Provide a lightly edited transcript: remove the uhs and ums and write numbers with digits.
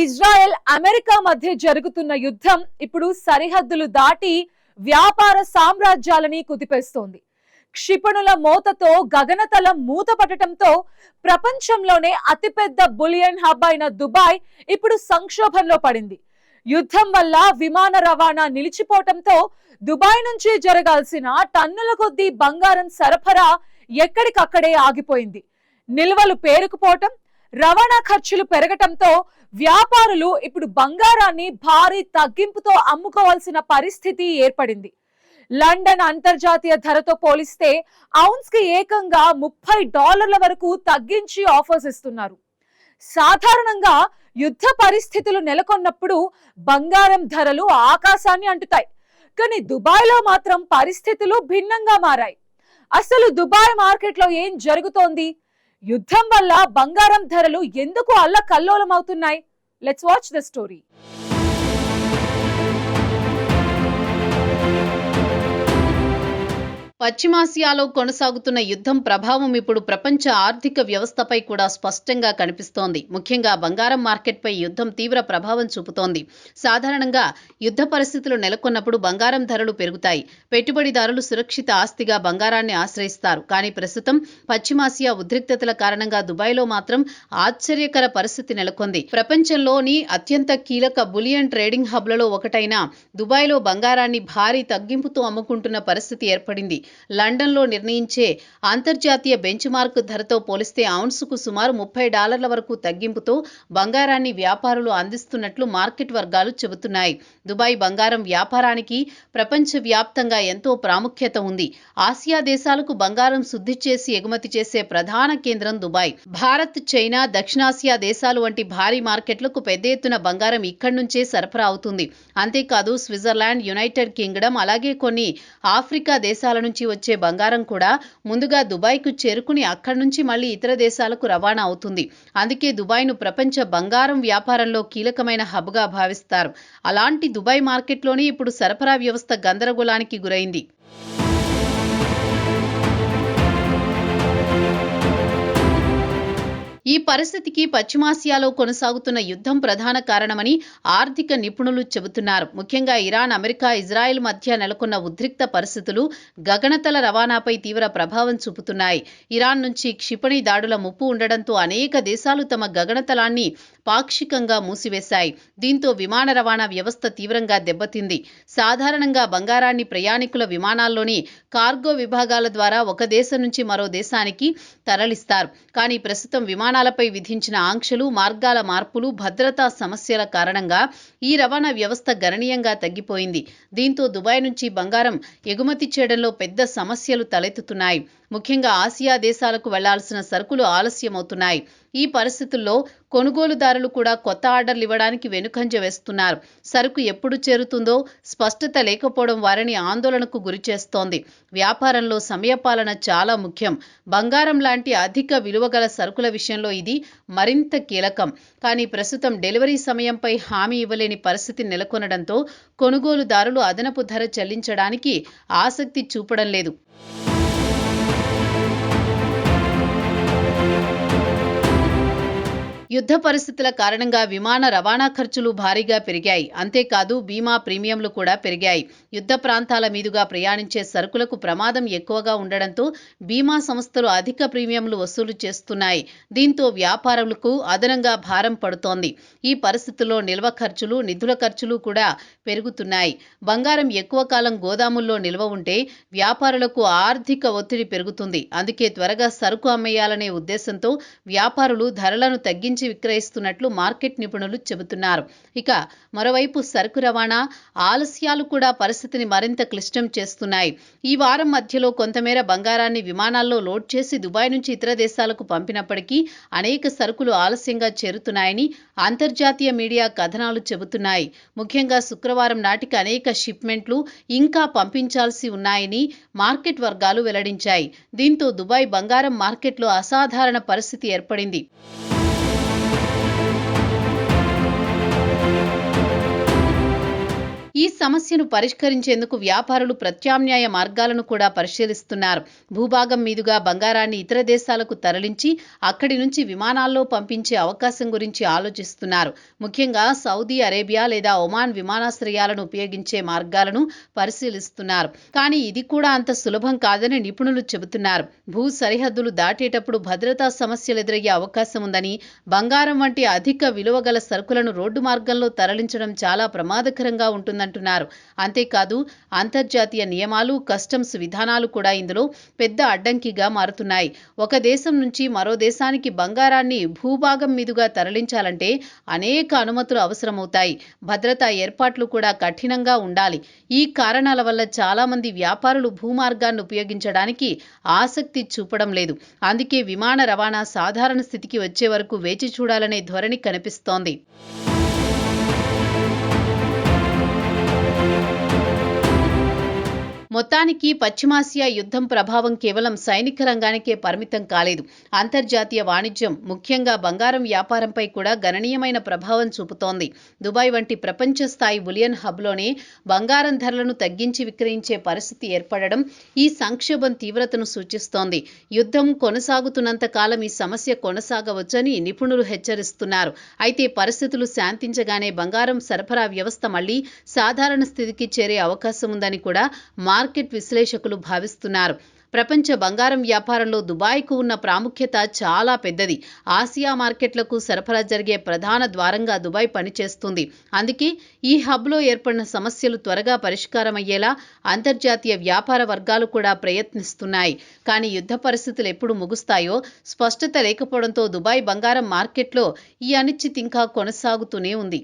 Israel America మధ్య జరుగుతున్న యుద్ధం ఇప్పుడు సరిహద్దులు దాటి వ్యాపార సామ్రాజ్యాలని కుదిపేస్తోంది. క్షిపణుల మోతతో గగనతలం మూతపడటంతో ప్రపంచంలోనే అతిపెద్ద బులియన్ హబ్ అయిన దుబాయ్ ఇప్పుడు సంక్షోభంలో పడింది. యుద్ధం వల్ల విమాన రవాణా నిలిచిపోవటంతో దుబాయ్ నుంచి జరగాల్సిన టన్నుల కొద్దీ బంగారం సరఫరా ఎక్కడికక్కడే ఆగిపోయింది. నిల్వలు పేరుకుపోవటం, రవాణా ఖర్చులు పెరగటంతో వ్యాపారులు ఇప్పుడు బంగారాన్ని భారీ తగ్గింపుతో అమ్ముకోవాల్సిన పరిస్థితి ఏర్పడింది. లండన్ అంతర్జాతీయ ధరతో పోలిస్తే ఔన్స్ కి ఏకంగా $30 వరకు తగ్గించి ఆఫర్స్ ఇస్తున్నారు. సాధారణంగా యుద్ధ పరిస్థితులు నెలకొన్నప్పుడు బంగారం ధరలు ఆకాశాన్ని అంటుతాయి. కానీ దుబాయ్లో మాత్రం పరిస్థితులు భిన్నంగా మారాయి. అసలు దుబాయ్ మార్కెట్లో ఏం జరుగుతోంది? యుద్ధం వల్ల బంగారం ధరలు ఎందుకు అల్లకల్లోలమవుతున్నాయి? Let's watch the story. పశ్చిమాసియాలో కొనసాగుతున్న యుద్ధం ప్రభావం ఇప్పుడు ప్రపంచ ఆర్థిక వ్యవస్థపై కూడా స్పష్టంగా కనిపిస్తోంది. ముఖ్యంగా బంగారం మార్కెట్పై యుద్ధం తీవ్ర ప్రభావం చూపుతోంది. సాధారణంగా యుద్ధ పరిస్థితులు నెలకొన్నప్పుడు బంగారం ధరలు పెరుగుతాయి. పెట్టుబడిదారులు సురక్షిత ఆస్తిగా బంగారాన్ని ఆశ్రయిస్తారు. కానీ ప్రస్తుతం పశ్చిమాసియా ఉద్రిక్తతల కారణంగా దుబాయ్లో మాత్రం ఆశ్చర్యకర పరిస్థితి నెలకొంది. ప్రపంచంలోని అత్యంత కీలక బులియన్ ట్రేడింగ్ హబ్లలో ఒకటైన దుబాయ్లో బంగారాన్ని భారీ తగ్గింపుతో అమ్ముకుంటున్న పరిస్థితి ఏర్పడింది. లండన్లో నిర్ణయించే అంతర్జాతీయ బెంచ్ మార్క్ ధరతో పోలిస్తే ఔన్సుకు సుమారు $30 వరకు తగ్గింపుతో బంగారాన్ని వ్యాపారులు అందిస్తున్నట్లు మార్కెట్ వర్గాలు చెబుతున్నాయి. దుబాయ్ బంగారం వ్యాపారానికి ప్రపంచవ్యాప్తంగా ఎంతో ప్రాముఖ్యత ఉంది. ఆసియా దేశాలకు బంగారం శుద్ధి చేసి ఎగుమతి చేసే ప్రధాన కేంద్రం దుబాయ్. భారత్, చైనా, దక్షిణాసియా దేశాలు వంటి భారీ మార్కెట్లకు పెద్ద ఎత్తున బంగారం ఇక్కడి నుంచే సరఫరా అవుతుంది. అంతేకాదు స్విట్జర్లాండ్, యునైటెడ్ కింగ్డమ్, అలాగే కొన్ని ఆఫ్రికా దేశాల నుంచి వచ్చే బంగారం కూడా ముందుగా దుబాయ్కు చేరుకుని అక్కడి నుంచి మళ్లీ ఇతర దేశాలకు రవాణా అవుతుంది. అందుకే దుబాయ్ను ప్రపంచ బంగారం వ్యాపారంలో కీలకమైన హబ్గా భావిస్తారు. అలాంటి దుబాయ్ మార్కెట్లోనే ఇప్పుడు సరఫరా వ్యవస్థ గందరగోళానికి గురైంది. ఈ పరిస్థితికి పశ్చిమాసియాలో కొనసాగుతున్న యుద్ధం ప్రధాన కారణమని ఆర్థిక నిపుణులు చెబుతున్నారు. ముఖ్యంగా ఇరాన్, అమెరికా, ఇజ్రాయెల్ మధ్య నెలకొన్న ఉద్రిక్త పరిస్థితులు గగనతల రవాణాపై తీవ్ర ప్రభావం చూపుతున్నాయి. ఇరాన్ నుంచి క్షిపణి దాడుల ముప్పు ఉండడంతో అనేక దేశాలు తమ గగనతలాన్ని పాక్షికంగా మూసివేశాయి. దీంతో విమాన రవాణా వ్యవస్థ తీవ్రంగా దెబ్బతింది. సాధారణంగా బంగారాన్ని ప్రయాణికుల విమానాల్లోని కార్గో విభాగాల ద్వారా ఒక దేశం నుంచి మరో దేశానికి తరలిస్తారు. కానీ ప్రస్తుతం విమానాలపై విధించిన ఆంక్షలు, మార్గాల మార్పులు, భద్రతా సమస్యల కారణంగా ఈ రవాణా వ్యవస్థ గణనీయంగా తగ్గిపోయింది. దీంతో దుబాయ్ నుంచి బంగారం ఎగుమతి చేయడంలో పెద్ద సమస్యలు తలెత్తుతున్నాయి. ముఖ్యంగా ఆసియా దేశాలకు వెళ్లాల్సిన సరుకులు ఆలస్యమవుతున్నాయి. ఈ పరిస్థితుల్లో కొనుగోలుదారులు కూడా కొత్త ఆర్డర్లు ఇవ్వడానికి వెనుకంజ వేస్తున్నారు. సరుకు ఎప్పుడు చేరుతుందో స్పష్టత లేకపోవడం వారిని ఆందోళనకు గురిచేస్తోంది. వ్యాపారంలో సమయపాలన చాలా ముఖ్యం. బంగారం లాంటి అధిక విలువగల సరుకుల విషయంలో ఇది మరింత కీలకం. కానీ ప్రస్తుతం డెలివరీ సమయంపై హామీ ఇవ్వలేని పరిస్థితి నెలకొనడంతో కొనుగోలుదారులు అదనపు ధర చెల్లించడానికి ఆసక్తి చూపడం లేదు. యుద్ధ పరిస్థితుల కారణంగా విమాన రవాణా ఖర్చులు భారీగా పెరిగాయి. అంతేకాదు బీమా ప్రీమియంలు కూడా పెరిగాయి. యుద్ధ ప్రాంతాల మీదుగా ప్రయాణించే సరుకులకు ప్రమాదం ఎక్కువగా ఉండడంతో బీమా సంస్థలు అధిక ప్రీమియంలు వసూలు చేస్తున్నాయి. దీంతో వ్యాపారులకు అదనంగా భారం పడుతోంది. ఈ పరిస్థితుల్లో నిల్వ ఖర్చులు, నిధుల ఖర్చులు కూడా పెరుగుతున్నాయి. బంగారం ఎక్కువ కాలం గోదాముల్లో నిల్వ ఉంటే వ్యాపారులకు ఆర్థిక ఒత్తిడి పెరుగుతుంది. అందుకే త్వరగా సరుకు అమ్మేయాలనే ఉద్దేశంతో వ్యాపారులు ధరలను తగ్గించి విక్రయిస్తున్నట్లు మార్కెట్ నిపుణులు చెబుతున్నారు. ఇక మరోవైపు సరుకు రవాణా ఆలస్యాలు కూడా పరిస్థితిని మరింత క్లిష్టం చేస్తున్నాయి. ఈ వారం మధ్యలో కొంతమేర బంగారాన్ని విమానాల్లో లోడ్ చేసి దుబాయ్ నుంచి ఇతర దేశాలకు పంపినప్పటికీ అనేక సరుకులు ఆలస్యంగా చేరుతున్నాయని అంతర్జాతీయ మీడియా కథనాలు చెబుతున్నాయి. ముఖ్యంగా శుక్రవారం నాటికి అనేక షిప్మెంట్లు ఇంకా పంపించాల్సి ఉన్నాయని మార్కెట్ వర్గాలు వెల్లడించాయి. దీంతో దుబాయ్ బంగారం మార్కెట్లో అసాధారణ పరిస్థితి ఏర్పడింది. ఈ ఈ సమస్యను పరిష్కరించేందుకు వ్యాపారులు ప్రత్యామ్నాయ మార్గాలను కూడా పరిశీలిస్తున్నారు. భూభాగం మీదుగా బంగారాన్ని ఇతర దేశాలకు తరలించి అక్కడి నుంచి విమానాల్లో పంపించే అవకాశం గురించి ఆలోచిస్తున్నారు. ముఖ్యంగా సౌదీ అరేబియా లేదా ఒమాన్ విమానాశ్రయాలను ఉపయోగించే మార్గాలను పరిశీలిస్తున్నారు. కానీ ఇది కూడా అంత సులభం కాదని నిపుణులు చెబుతున్నారు. భూ సరిహద్దులు దాటేటప్పుడు భద్రతా సమస్యలు ఎదురయ్యే అవకాశం ఉందని, బంగారం వంటి అధిక విలువ గల సరుకులను రోడ్డు మార్గంలో తరలించడం చాలా ప్రమాదకరంగా ఉంటుందంటున్నారు. అంతేకాదు అంతర్జాతీయ నియమాలు, కస్టమ్స్ విధానాలు కూడా ఇందులో పెద్ద అడ్డంకిగా మారుతున్నాయి. ఒక దేశం నుంచి మరో దేశానికి బంగారాన్ని భూభాగం మీదుగా తరలించాలంటే అనేక అనుమతులు అవసరమవుతాయి. భద్రతా ఏర్పాట్లు కూడా కఠినంగా ఉండాలి. ఈ కారణాల వల్ల చాలా మంది వ్యాపారులు భూమార్గాన్ని ఉపయోగించడానికి ఆసక్తి చూపడం లేదు. అందుకే విమాన రవాణా సాధారణ స్థితికి వచ్చే వరకు వేచి చూడాలనే ధోరణి కనిపిస్తోంది. మొత్తానికి పశ్చిమాసియా యుద్ధం ప్రభావం కేవలం సైనిక రంగానికే పరిమితం కాలేదు. అంతర్జాతీయ వాణిజ్యం, ముఖ్యంగా బంగారం వ్యాపారంపై కూడా గణనీయమైన ప్రభావం చూపుతోంది. దుబాయ్ వంటి ప్రపంచ స్థాయి బులియన్ హబ్లోనే బంగారం ధరలను తగ్గించి విక్రయించే పరిస్థితి ఏర్పడడం ఈ సంక్షోభం తీవ్రతను సూచిస్తోంది. యుద్ధం కొనసాగుతున్నంత కాలం ఈ సమస్య కొనసాగవచ్చని నిపుణులు హెచ్చరిస్తున్నారు. అయితే పరిస్థితులు శాంతించగానే బంగారం సరఫరా వ్యవస్థ మళ్లీ సాధారణ స్థితికి చేరే అవకాశం ఉందని కూడా మార్కెట్ విశ్లేషకులు భావిస్తున్నారు. ప్రపంచ బంగారం వ్యాపారంలో దుబాయ్కు ఉన్న ప్రాముఖ్యత చాలా పెద్దది. ఆసియా మార్కెట్లకు సరఫరా జరిగే ప్రధాన ద్వారంగా దుబాయ్ పనిచేస్తుంది. అందుకే ఈ హబ్లో ఏర్పడిన సమస్యలు త్వరగా పరిష్కారమయ్యేలా అంతర్జాతీయ వ్యాపార వర్గాలు కూడా ప్రయత్నిస్తున్నాయి. కానీ యుద్ధ పరిస్థితులు ఎప్పుడు ముగుస్తాయో స్పష్టత లేకపోవడంతో దుబాయ్ బంగారం మార్కెట్లో ఈ అనిశ్చితి ఇంకా కొనసాగుతూనే ఉంది.